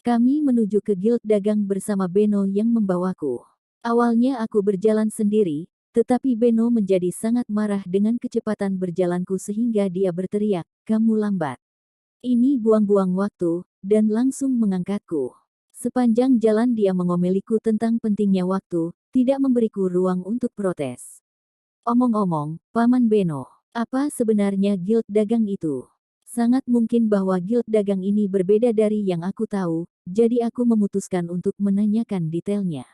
Kami menuju ke guild dagang bersama Beno yang membawaku. Awalnya aku berjalan sendiri, tetapi Beno menjadi sangat marah dengan kecepatan berjalanku sehingga dia berteriak, "Kamu lambat." Ini buang-buang waktu, dan langsung mengangkatku. Sepanjang jalan dia mengomeliku tentang pentingnya waktu, tidak memberiku ruang untuk protes. Omong-omong, Paman Beno, apa sebenarnya guild dagang itu? Sangat mungkin bahwa guild dagang ini berbeda dari yang aku tahu, jadi aku memutuskan untuk menanyakan detailnya.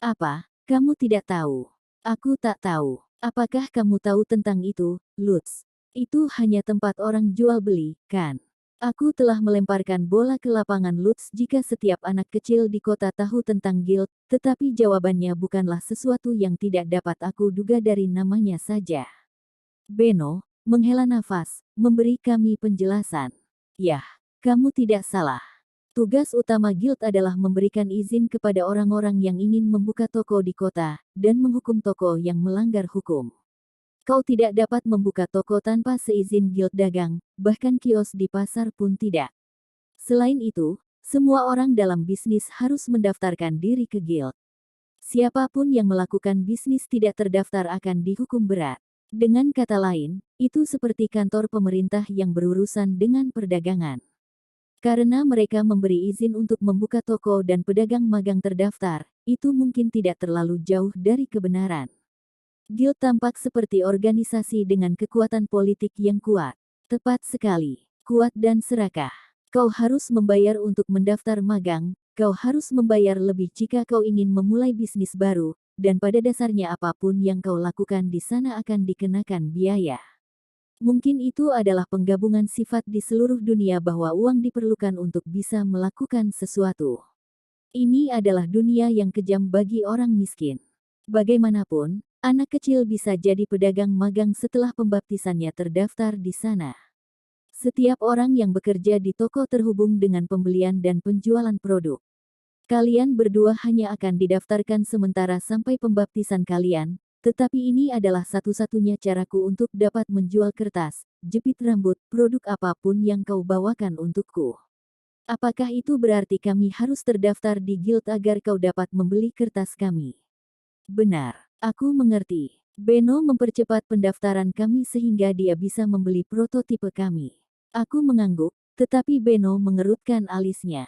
Apa? Kamu tidak tahu? Aku tak tahu. Apakah kamu tahu tentang itu, Lutz? Itu hanya tempat orang jual beli, kan? Aku telah melemparkan bola ke lapangan Lutz jika setiap anak kecil di kota tahu tentang guild, tetapi jawabannya bukanlah sesuatu yang tidak dapat aku duga dari namanya saja. Beno menghela nafas, memberi kami penjelasan. Yah, kamu tidak salah. Tugas utama guild adalah memberikan izin kepada orang-orang yang ingin membuka toko di kota, dan menghukum toko yang melanggar hukum. Kau tidak dapat membuka toko tanpa seizin guild dagang, bahkan kios di pasar pun tidak. Selain itu, semua orang dalam bisnis harus mendaftarkan diri ke guild. Siapapun yang melakukan bisnis tidak terdaftar akan dihukum berat. Dengan kata lain, itu seperti kantor pemerintah yang berurusan dengan perdagangan. Karena mereka memberi izin untuk membuka toko dan pedagang magang terdaftar, itu mungkin tidak terlalu jauh dari kebenaran. Guild tampak seperti organisasi dengan kekuatan politik yang kuat. Tepat sekali, kuat dan serakah. Kau harus membayar untuk mendaftar magang, kau harus membayar lebih jika kau ingin memulai bisnis baru, dan pada dasarnya apapun yang kau lakukan di sana akan dikenakan biaya. Mungkin itu adalah penggabungan sifat di seluruh dunia bahwa uang diperlukan untuk bisa melakukan sesuatu. Ini adalah dunia yang kejam bagi orang miskin. Bagaimanapun, anak kecil bisa jadi pedagang magang setelah pembaptisannya terdaftar di sana. Setiap orang yang bekerja di toko terhubung dengan pembelian dan penjualan produk. Kalian berdua hanya akan didaftarkan sementara sampai pembaptisan kalian, tetapi ini adalah satu-satunya caraku untuk dapat menjual kertas, jepit rambut, produk apapun yang kau bawakan untukku. Apakah itu berarti kami harus terdaftar di guild agar kau dapat membeli kertas kami? Benar, aku mengerti. Beno mempercepat pendaftaran kami sehingga dia bisa membeli prototipe kami. Aku mengangguk, tetapi Beno mengerutkan alisnya.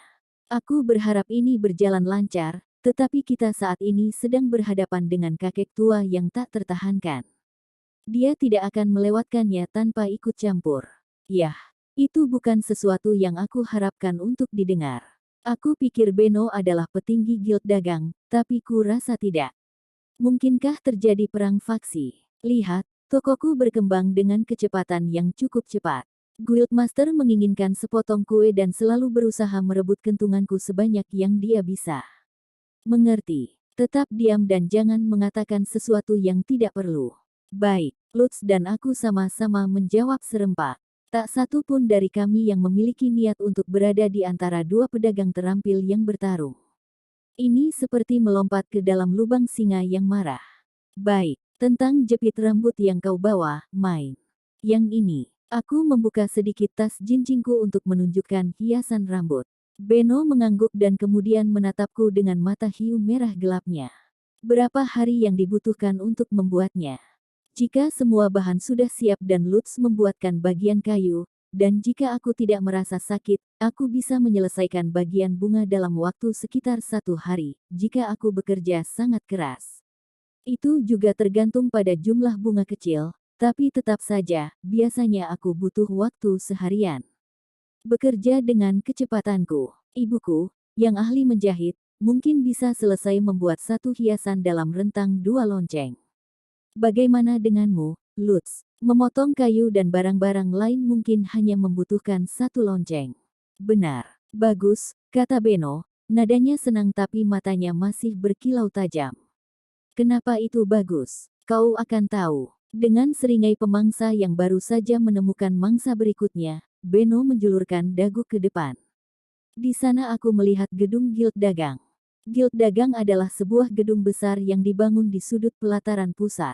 Aku berharap ini berjalan lancar, tetapi kita saat ini sedang berhadapan dengan kakek tua yang tak tertahankan. Dia tidak akan melewatkannya tanpa ikut campur. Yah, itu bukan sesuatu yang aku harapkan untuk didengar. Aku pikir Beno adalah petinggi guild dagang, tapi ku rasa tidak. Mungkinkah terjadi perang faksi? Lihat, tokoku berkembang dengan kecepatan yang cukup cepat. Guildmaster menginginkan sepotong kue dan selalu berusaha merebut kentunganku sebanyak yang dia bisa. Mengerti. Tetap diam dan jangan mengatakan sesuatu yang tidak perlu. Baik, Lutz dan aku sama-sama menjawab serempak. Tak satu pun dari kami yang memiliki niat untuk berada di antara dua pedagang terampil yang bertarung. Ini seperti melompat ke dalam lubang singa yang marah. Baik, tentang jepit rambut yang kau bawa, main. Yang ini. Aku membuka sedikit tas jinjingku untuk menunjukkan hiasan rambut. Beno mengangguk dan kemudian menatapku dengan mata hiu merah gelapnya. Berapa hari yang dibutuhkan untuk membuatnya? Jika semua bahan sudah siap dan Lutz membuatkan bagian kayu, dan jika aku tidak merasa sakit, aku bisa menyelesaikan bagian bunga dalam waktu sekitar 1 hari, jika aku bekerja sangat keras. Itu juga tergantung pada jumlah bunga kecil. Tapi tetap saja, biasanya aku butuh waktu seharian. Bekerja dengan kecepatanku, ibuku, yang ahli menjahit, mungkin bisa selesai membuat satu hiasan dalam rentang 2 lonceng. Bagaimana denganmu, Lutz? Memotong kayu dan barang-barang lain mungkin hanya membutuhkan 1 lonceng. Benar, bagus, kata Beno, nadanya senang tapi matanya masih berkilau tajam. Kenapa itu bagus? Kau akan tahu. Dengan seringai pemangsa yang baru saja menemukan mangsa berikutnya, Beno menjulurkan dagu ke depan. Di sana aku melihat gedung guild dagang. Guild dagang adalah sebuah gedung besar yang dibangun di sudut pelataran pusat.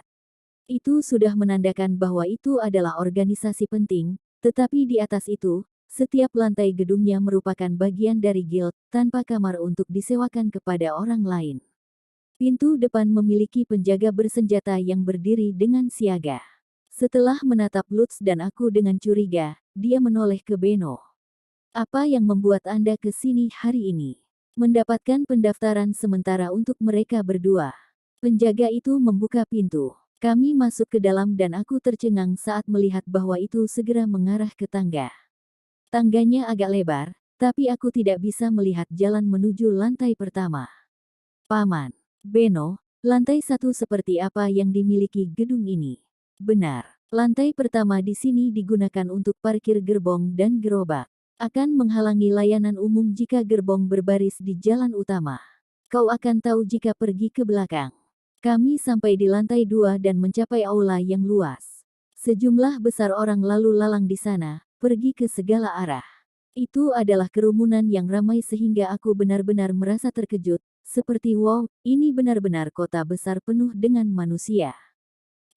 Itu sudah menandakan bahwa itu adalah organisasi penting, tetapi di atas itu, Setiap lantai gedungnya merupakan bagian dari guild, tanpa kamar untuk disewakan kepada orang lain. Pintu depan memiliki penjaga bersenjata yang berdiri dengan siaga. Setelah menatap Lutz dan aku dengan curiga, dia menoleh ke Beno. Apa yang membuat Anda ke sini hari ini? Mendapatkan pendaftaran sementara untuk mereka berdua. Penjaga itu membuka pintu. Kami masuk ke dalam dan aku tercengang saat melihat bahwa itu segera mengarah ke tangga. Tangganya agak lebar, tapi aku tidak bisa melihat jalan menuju lantai pertama. Paman Beno, lantai 1 seperti apa yang dimiliki gedung ini? Benar, lantai pertama di sini digunakan untuk parkir gerbong dan gerobak. Akan menghalangi layanan umum jika gerbong berbaris di jalan utama. Kau akan tahu jika pergi ke belakang. Kami sampai di lantai 2 dan mencapai aula yang luas. Sejumlah besar orang lalu lalang di sana, pergi ke segala arah. Itu adalah kerumunan yang ramai sehingga aku benar-benar merasa terkejut, seperti wow, ini benar-benar kota besar penuh dengan manusia.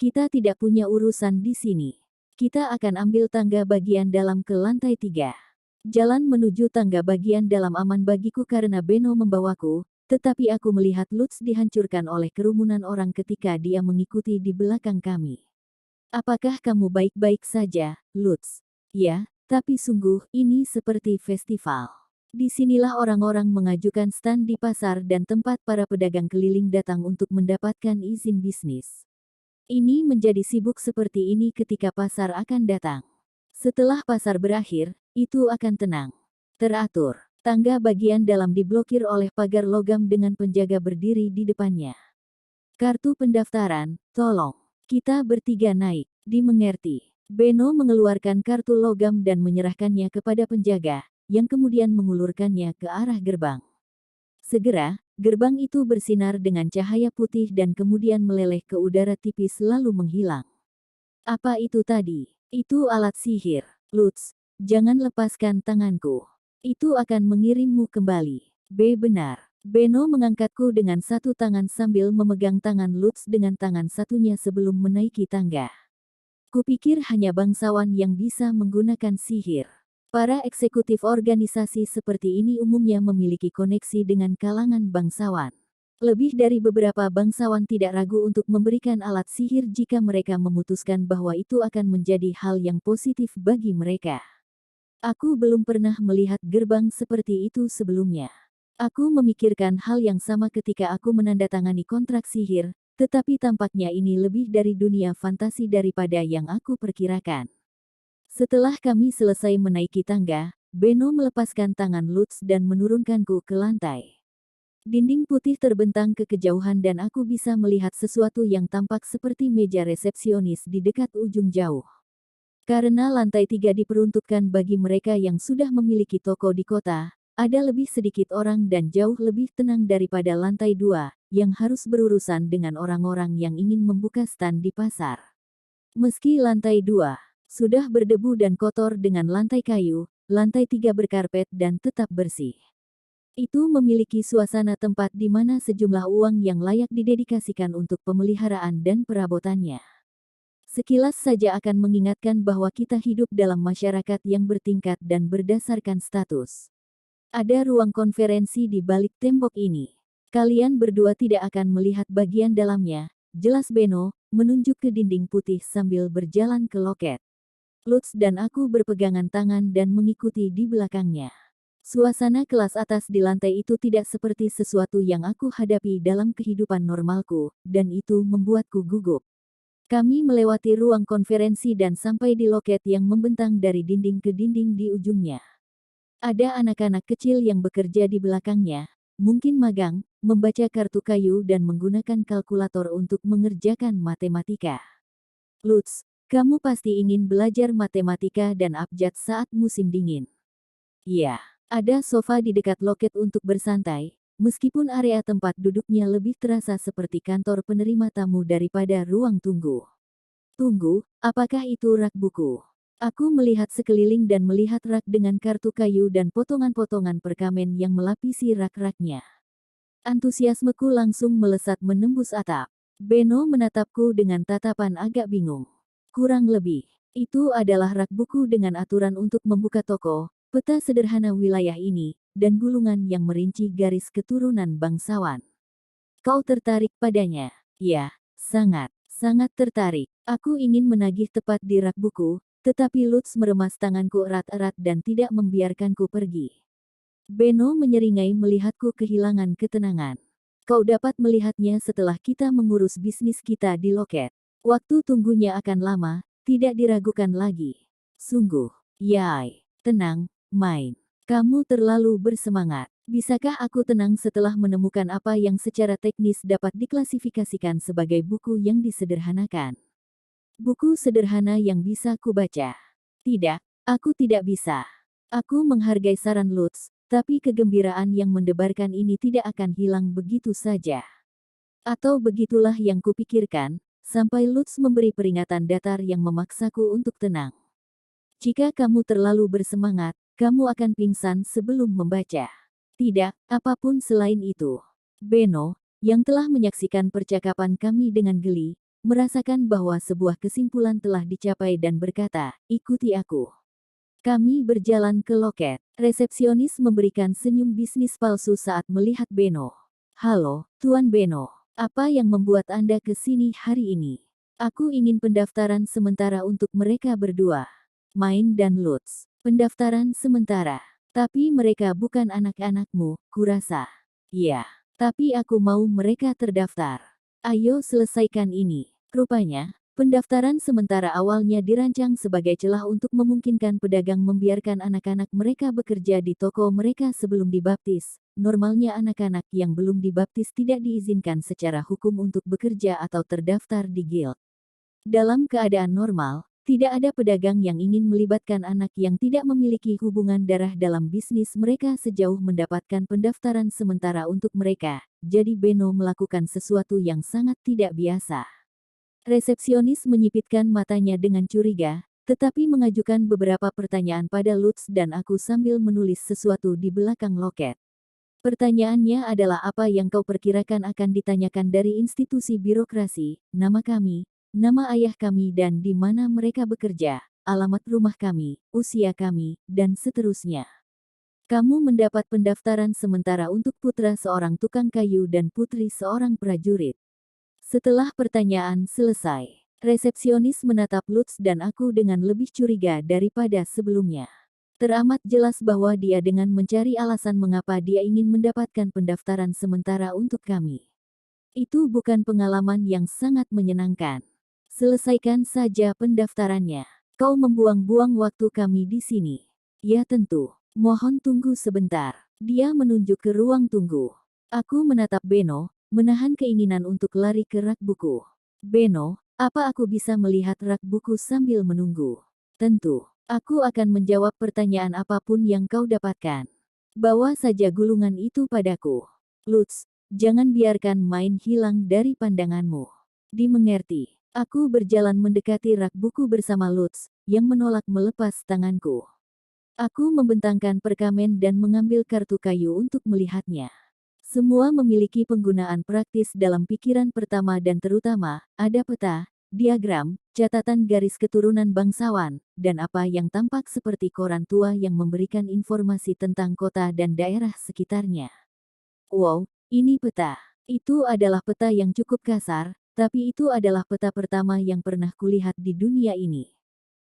Kita tidak punya urusan di sini. Kita akan ambil tangga bagian dalam ke lantai 3. Jalan menuju tangga bagian dalam aman bagiku karena Beno membawaku, tetapi aku melihat Lutz dihancurkan oleh kerumunan orang ketika dia mengikuti di belakang kami. Apakah kamu baik-baik saja, Lutz? Ya, tapi sungguh, ini seperti festival. Disinilah orang-orang mengajukan stand di pasar dan tempat para pedagang keliling datang untuk mendapatkan izin bisnis. Ini menjadi sibuk seperti ini ketika pasar akan datang. Setelah pasar berakhir, itu akan tenang. Teratur. Tangga bagian dalam diblokir oleh pagar logam dengan penjaga berdiri di depannya. Kartu pendaftaran, tolong. Kita bertiga naik. Dimengerti. Beno mengeluarkan kartu logam dan menyerahkannya kepada penjaga, yang kemudian mengulurkannya ke arah gerbang. Segera, gerbang itu bersinar dengan cahaya putih dan kemudian meleleh ke udara tipis lalu menghilang. Apa itu tadi? Itu alat sihir. Lutz, jangan lepaskan tanganku. Itu akan mengirimmu kembali. Benar. Beno mengangkatku dengan satu tangan sambil memegang tangan Lutz dengan tangan satunya sebelum menaiki tangga. Kupikir hanya bangsawan yang bisa menggunakan sihir. Para eksekutif organisasi seperti ini umumnya memiliki koneksi dengan kalangan bangsawan. Lebih dari beberapa bangsawan tidak ragu untuk memberikan alat sihir jika mereka memutuskan bahwa itu akan menjadi hal yang positif bagi mereka. Aku belum pernah melihat gerbang seperti itu sebelumnya. Aku memikirkan hal yang sama ketika aku menandatangani kontrak sihir, tetapi tampaknya ini lebih dari dunia fantasi daripada yang aku perkirakan. Setelah kami selesai menaiki tangga, Beno melepaskan tangan Lutz dan menurunkanku ke lantai. Dinding putih terbentang ke kejauhan dan aku bisa melihat sesuatu yang tampak seperti meja resepsionis di dekat ujung jauh. Karena lantai 3 diperuntukkan bagi mereka yang sudah memiliki toko di kota, ada lebih sedikit orang dan jauh lebih tenang daripada lantai 2, yang harus berurusan dengan orang-orang yang ingin membuka stand di pasar. Meski lantai 2 sudah berdebu dan kotor dengan lantai kayu, lantai 3 berkarpet dan tetap bersih. Itu memiliki suasana tempat di mana sejumlah uang yang layak didedikasikan untuk pemeliharaan dan perabotannya. Sekilas saja akan mengingatkan bahwa kita hidup dalam masyarakat yang bertingkat dan berdasarkan status. Ada ruang konferensi di balik tembok ini. Kalian berdua tidak akan melihat bagian dalamnya, jelas Beno, menunjuk ke dinding putih sambil berjalan ke loket. Lutz dan aku berpegangan tangan dan mengikuti di belakangnya. Suasana kelas atas di lantai itu tidak seperti sesuatu yang aku hadapi dalam kehidupan normalku, dan itu membuatku gugup. Kami melewati ruang konferensi dan sampai di loket yang membentang dari dinding ke dinding di ujungnya. Ada anak-anak kecil yang bekerja di belakangnya, mungkin magang, membaca kartu kayu dan menggunakan kalkulator untuk mengerjakan matematika. Lutz, kamu pasti ingin belajar matematika dan abjad saat musim dingin. Iya, ada sofa di dekat loket untuk bersantai, meskipun area tempat duduknya lebih terasa seperti kantor penerima tamu daripada ruang tunggu. Tunggu, apakah itu rak buku? Aku melihat sekeliling dan melihat rak dengan kartu kayu dan potongan-potongan perkamen yang melapisi rak-raknya. Antusiasmeku langsung melesat menembus atap. Beno menatapku dengan tatapan agak bingung. Kurang lebih, Itu adalah rak buku dengan aturan untuk membuka toko, peta sederhana wilayah ini, dan gulungan yang merinci garis keturunan bangsawan. Kau tertarik padanya? Ya, sangat, sangat tertarik. Aku ingin menagih tepat di rak buku, tetapi Lutz meremas tanganku erat-erat dan tidak membiarkanku pergi. Beno menyeringai melihatku kehilangan ketenangan. Kau dapat melihatnya setelah kita mengurus bisnis kita di loket. Waktu tunggunya akan lama, tidak diragukan lagi. Sungguh, Yai, tenang, main. Kamu terlalu bersemangat. Bisakah aku tenang setelah menemukan apa yang secara teknis dapat diklasifikasikan sebagai buku yang disederhanakan? Buku sederhana yang bisa kubaca. Tidak, aku tidak bisa. Aku menghargai saran Lutz, tapi kegembiraan yang mendebarkan ini tidak akan hilang begitu saja. Atau begitulah yang kupikirkan, sampai Lutz memberi peringatan datar yang memaksaku untuk tenang. Jika kamu terlalu bersemangat, kamu akan pingsan sebelum membaca. Tidak, apapun selain itu. Beno, yang telah menyaksikan percakapan kami dengan geli, merasakan bahwa sebuah kesimpulan telah dicapai dan berkata, ikuti aku. Kami berjalan ke loket. Resepsionis memberikan senyum bisnis palsu saat melihat Beno. Halo, Tuan Beno. Apa yang membuat Anda ke sini hari ini? Aku ingin pendaftaran sementara untuk mereka berdua. Main dan Lutz. Pendaftaran sementara. Tapi mereka bukan anak-anakmu, kurasa. Iya. Tapi aku mau mereka terdaftar. Ayo selesaikan ini. Rupanya, pendaftaran sementara awalnya dirancang sebagai celah untuk memungkinkan pedagang membiarkan anak-anak mereka bekerja di toko mereka sebelum dibaptis. Normalnya anak-anak yang belum dibaptis tidak diizinkan secara hukum untuk bekerja atau terdaftar di guild. Dalam keadaan normal, tidak ada pedagang yang ingin melibatkan anak yang tidak memiliki hubungan darah dalam bisnis mereka sejauh mendapatkan pendaftaran sementara untuk mereka. Jadi Beno melakukan sesuatu yang sangat tidak biasa. Resepsionis menyipitkan matanya dengan curiga, tetapi mengajukan beberapa pertanyaan pada Lutz dan aku sambil menulis sesuatu di belakang loket. Pertanyaannya adalah apa yang kau perkirakan akan ditanyakan dari institusi birokrasi, nama kami, nama ayah kami dan di mana mereka bekerja, alamat rumah kami, usia kami, dan seterusnya. Kamu mendapat pendaftaran sementara untuk putra seorang tukang kayu dan putri seorang prajurit. Setelah pertanyaan selesai, resepsionis menatap Lutz dan aku dengan lebih curiga daripada sebelumnya. Teramat jelas bahwa dia dengan mencari alasan mengapa dia ingin mendapatkan pendaftaran sementara untuk kami. Itu bukan pengalaman yang sangat menyenangkan. Selesaikan saja pendaftarannya. Kau membuang-buang waktu kami di sini. Ya tentu. Mohon tunggu sebentar. Dia menunjuk ke ruang tunggu. Aku menatap Beno, menahan keinginan untuk lari ke rak buku. Beno, apa aku bisa melihat rak buku sambil menunggu? Tentu. Aku akan menjawab pertanyaan apapun yang kau dapatkan. Bawa saja gulungan itu padaku. Lutz, jangan biarkan main hilang dari pandanganmu. Dimengerti. Aku berjalan mendekati rak buku bersama Lutz, yang menolak melepas tanganku. Aku membentangkan perkamen dan mengambil kartu kayu untuk melihatnya. Semua memiliki penggunaan praktis dalam pikiran pertama dan terutama, ada peta, diagram, catatan garis keturunan bangsawan, dan apa yang tampak seperti koran tua yang memberikan informasi tentang kota dan daerah sekitarnya. Wow, ini peta. Itu adalah peta yang cukup kasar, tapi itu adalah peta pertama yang pernah kulihat di dunia ini.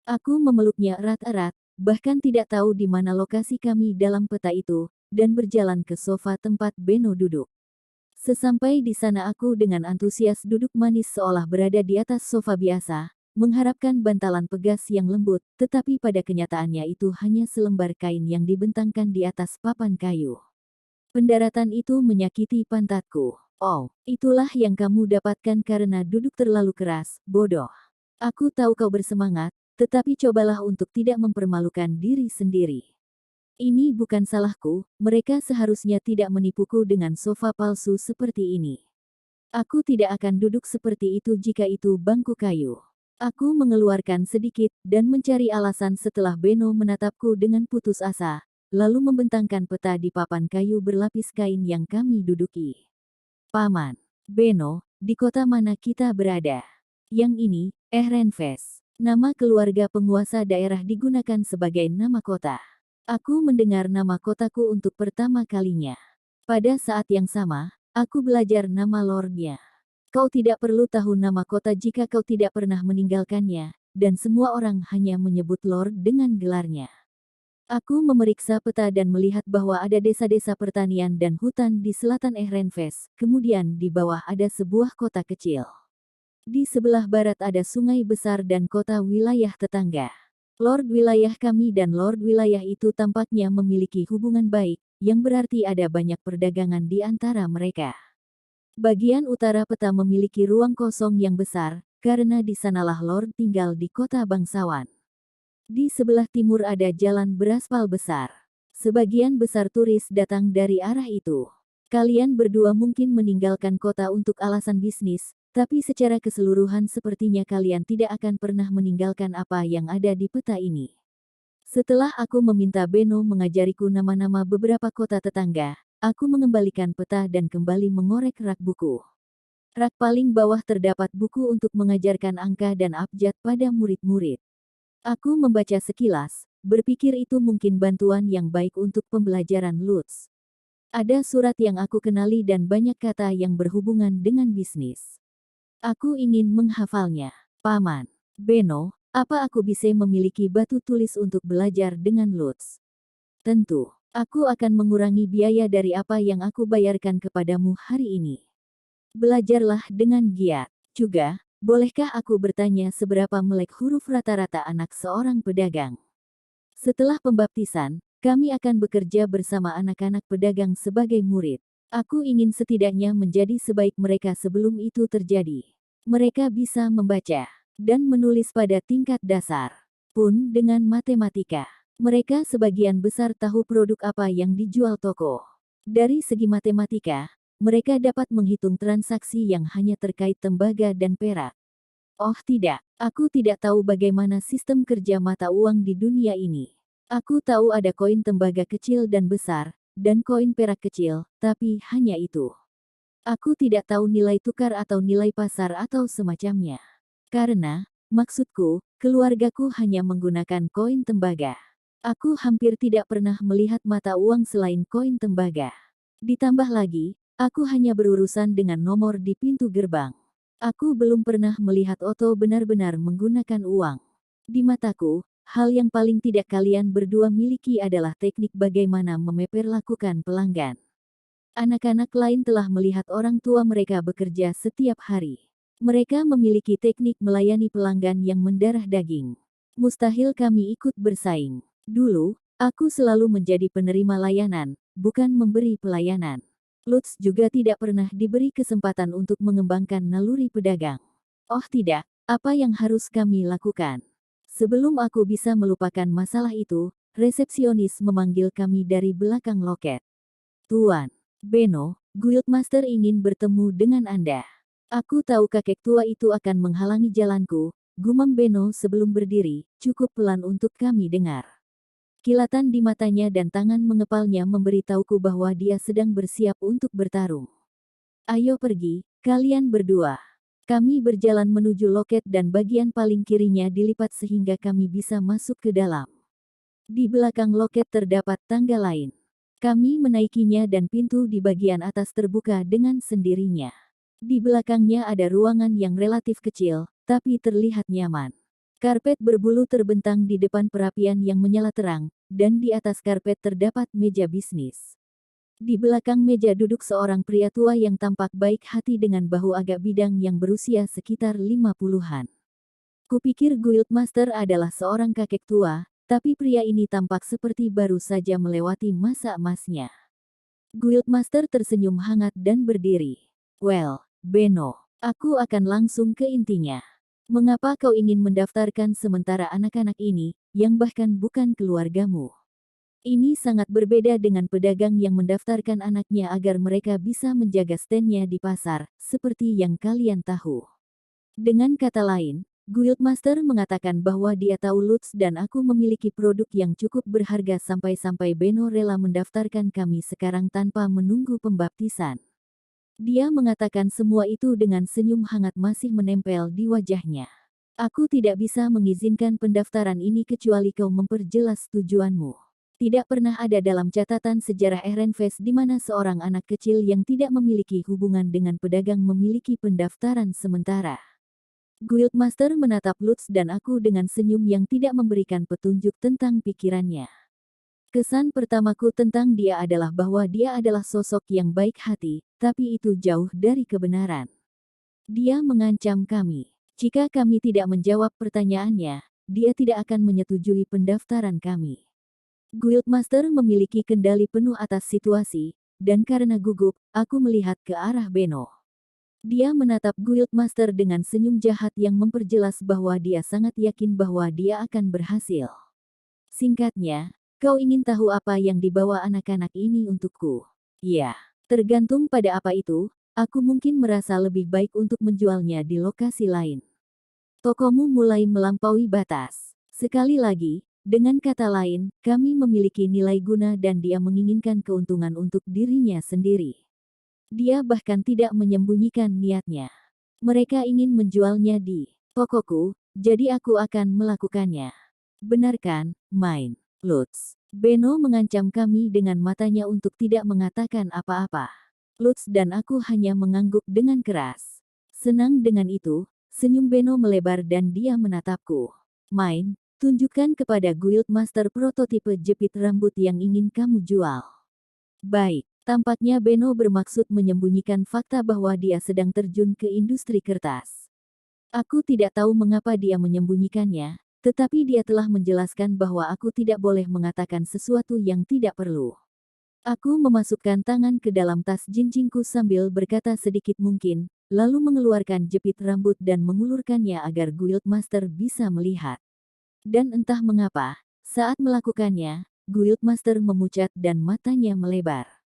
Aku memeluknya erat-erat, bahkan tidak tahu di mana lokasi kami dalam peta itu, dan berjalan ke sofa tempat Beno duduk. Sesampai di sana aku dengan antusias duduk manis seolah berada di atas sofa biasa, mengharapkan bantalan pegas yang lembut, tetapi pada kenyataannya itu hanya selembar kain yang dibentangkan di atas papan kayu. Pendaratan itu menyakiti pantatku. Oh, itulah yang kamu dapatkan karena duduk terlalu keras, bodoh. Aku tahu kau bersemangat, tetapi cobalah untuk tidak mempermalukan diri sendiri. Ini bukan salahku, mereka seharusnya tidak menipuku dengan sofa palsu seperti ini. Aku tidak akan duduk seperti itu jika itu bangku kayu. Aku mengeluarkan sedikit dan mencari alasan setelah Beno menatapku dengan putus asa, lalu membentangkan peta di papan kayu berlapis kain yang kami duduki. Paman, Beno, di kota mana kita berada? Yang ini, Ehrenfest. Nama keluarga penguasa daerah digunakan sebagai nama kota. Aku mendengar nama kotaku untuk pertama kalinya. Pada saat yang sama, aku belajar nama lordnya. Kau tidak perlu tahu nama kota jika kau tidak pernah meninggalkannya, dan semua orang hanya menyebut lord dengan gelarnya. Aku memeriksa peta dan melihat bahwa ada desa-desa pertanian dan hutan di selatan Ehrenfest, kemudian di bawah ada sebuah kota kecil. Di sebelah barat ada sungai besar dan kota wilayah tetangga. Lord wilayah kami dan Lord wilayah itu tampaknya memiliki hubungan baik, yang berarti ada banyak perdagangan di antara mereka. Bagian utara peta memiliki ruang kosong yang besar, karena di sanalah Lord tinggal di kota bangsawan. Di sebelah timur ada jalan beraspal besar. Sebagian besar turis datang dari arah itu. Kalian berdua mungkin meninggalkan kota untuk alasan bisnis, tapi secara keseluruhan sepertinya kalian tidak akan pernah meninggalkan apa yang ada di peta ini. Setelah aku meminta Beno mengajariku nama-nama beberapa kota tetangga, aku mengembalikan peta dan kembali mengorek rak buku. Rak paling bawah terdapat buku untuk mengajarkan angka dan abjad pada murid-murid. Aku membaca sekilas, berpikir itu mungkin bantuan yang baik untuk pembelajaran Lutz. Ada surat yang aku kenali dan banyak kata yang berhubungan dengan bisnis. Aku ingin menghafalnya. Paman Beno, apa aku bisa memiliki batu tulis untuk belajar dengan Lutz? Tentu, aku akan mengurangi biaya dari apa yang aku bayarkan kepadamu hari ini. Belajarlah dengan giat. Juga, bolehkah aku bertanya seberapa melek huruf rata-rata anak seorang pedagang? Setelah pembaptisan, kami akan bekerja bersama anak-anak pedagang sebagai murid. Aku ingin setidaknya menjadi sebaik mereka sebelum itu terjadi. Mereka bisa membaca dan menulis pada tingkat dasar. Pun dengan matematika. Mereka sebagian besar tahu produk apa yang dijual toko. Dari segi matematika, mereka dapat menghitung transaksi yang hanya terkait tembaga dan perak. Oh tidak, aku tidak tahu bagaimana sistem kerja mata uang di dunia ini. Aku tahu ada koin tembaga kecil dan besar, dan koin perak kecil, tapi hanya itu. Aku tidak tahu nilai tukar atau nilai pasar atau semacamnya. Karena, maksudku, keluargaku hanya menggunakan koin tembaga. Aku hampir tidak pernah melihat mata uang selain koin tembaga. Ditambah lagi, aku hanya berurusan dengan nomor di pintu gerbang. Aku belum pernah melihat Otto benar-benar menggunakan uang. Di mataku, hal yang paling tidak kalian berdua miliki adalah teknik bagaimana memperlakukan pelanggan. Anak-anak lain telah melihat orang tua mereka bekerja setiap hari. Mereka memiliki teknik melayani pelanggan yang mendarah daging. Mustahil kami ikut bersaing. Dulu, aku selalu menjadi penerima layanan, bukan memberi pelayanan. Lutz juga tidak pernah diberi kesempatan untuk mengembangkan naluri pedagang. Oh tidak, apa yang harus kami lakukan? Sebelum aku bisa melupakan masalah itu, resepsionis memanggil kami dari belakang loket. Tuan Beno, Guildmaster ingin bertemu dengan Anda. Aku tahu kakek tua itu akan menghalangi jalanku, gumam Beno sebelum berdiri, cukup pelan untuk kami dengar. Kilatan di matanya dan tangan mengepalnya memberitahuku bahwa dia sedang bersiap untuk bertarung. Ayo pergi, kalian berdua. Kami berjalan menuju loket dan bagian paling kirinya dilipat sehingga kami bisa masuk ke dalam. Di belakang loket terdapat tangga lain. Kami menaikinya dan pintu di bagian atas terbuka dengan sendirinya. Di belakangnya ada ruangan yang relatif kecil, tapi terlihat nyaman. Karpet berbulu terbentang di depan perapian yang menyala terang, dan di atas karpet terdapat meja bisnis. Di belakang meja duduk seorang pria tua yang tampak baik hati dengan bahu agak bidang yang berusia sekitar 50-an. Kupikir Guildmaster adalah seorang kakek tua, tapi pria ini tampak seperti baru saja melewati masa emasnya. Guildmaster tersenyum hangat dan berdiri. Well, Beno, aku akan langsung ke intinya. Mengapa kau ingin mendaftarkan sementara anak-anak ini, yang bahkan bukan keluargamu? Ini sangat berbeda dengan pedagang yang mendaftarkan anaknya agar mereka bisa menjaga standnya di pasar, seperti yang kalian tahu. Dengan kata lain, Guildmaster mengatakan bahwa dia tahu Lutz dan aku memiliki produk yang cukup berharga sampai-sampai Beno rela mendaftarkan kami sekarang tanpa menunggu pembaptisan. Dia mengatakan semua itu dengan senyum hangat masih menempel di wajahnya. Aku tidak bisa mengizinkan pendaftaran ini kecuali kau memperjelas tujuanmu. Tidak pernah ada dalam catatan sejarah Ehrenfest di mana seorang anak kecil yang tidak memiliki hubungan dengan pedagang memiliki pendaftaran sementara. Guildmaster menatap Lutz dan aku dengan senyum yang tidak memberikan petunjuk tentang pikirannya. Kesan pertamaku tentang dia adalah bahwa dia adalah sosok yang baik hati, tapi itu jauh dari kebenaran. Dia mengancam kami. Jika kami tidak menjawab pertanyaannya, dia tidak akan menyetujui pendaftaran kami. Guildmaster memiliki kendali penuh atas situasi, dan karena gugup, aku melihat ke arah Beno. Dia menatap Guildmaster dengan senyum jahat yang memperjelas bahwa dia sangat yakin bahwa dia akan berhasil. Singkatnya, kau ingin tahu apa yang dibawa anak-anak ini untukku? Ya, tergantung pada apa itu, aku mungkin merasa lebih baik untuk menjualnya di lokasi lain. Tokomu mulai melampaui batas. Sekali lagi, dengan kata lain, kami memiliki nilai guna dan dia menginginkan keuntungan untuk dirinya sendiri. Dia bahkan tidak menyembunyikan niatnya. Mereka ingin menjualnya di tokoku, jadi aku akan melakukannya. Benar kan, Main? Lutz. Beno mengancam kami dengan matanya untuk tidak mengatakan apa-apa. Lutz dan aku hanya mengangguk dengan keras. Senang dengan itu, senyum Beno melebar dan dia menatapku. Main, tunjukkan kepada Guildmaster prototipe jepit rambut yang ingin kamu jual. Baik. Tampaknya Beno bermaksud menyembunyikan fakta bahwa dia sedang terjun ke industri kertas. Aku tidak tahu mengapa dia menyembunyikannya, tetapi dia telah menjelaskan bahwa aku tidak boleh mengatakan sesuatu yang tidak perlu. Aku memasukkan tangan ke dalam tas jinjingku sambil berkata sedikit mungkin, lalu mengeluarkan jepit rambut dan mengulurkannya agar Guildmaster bisa melihat. Dan entah mengapa, saat melakukannya, Guildmaster memucat dan matanya melebar.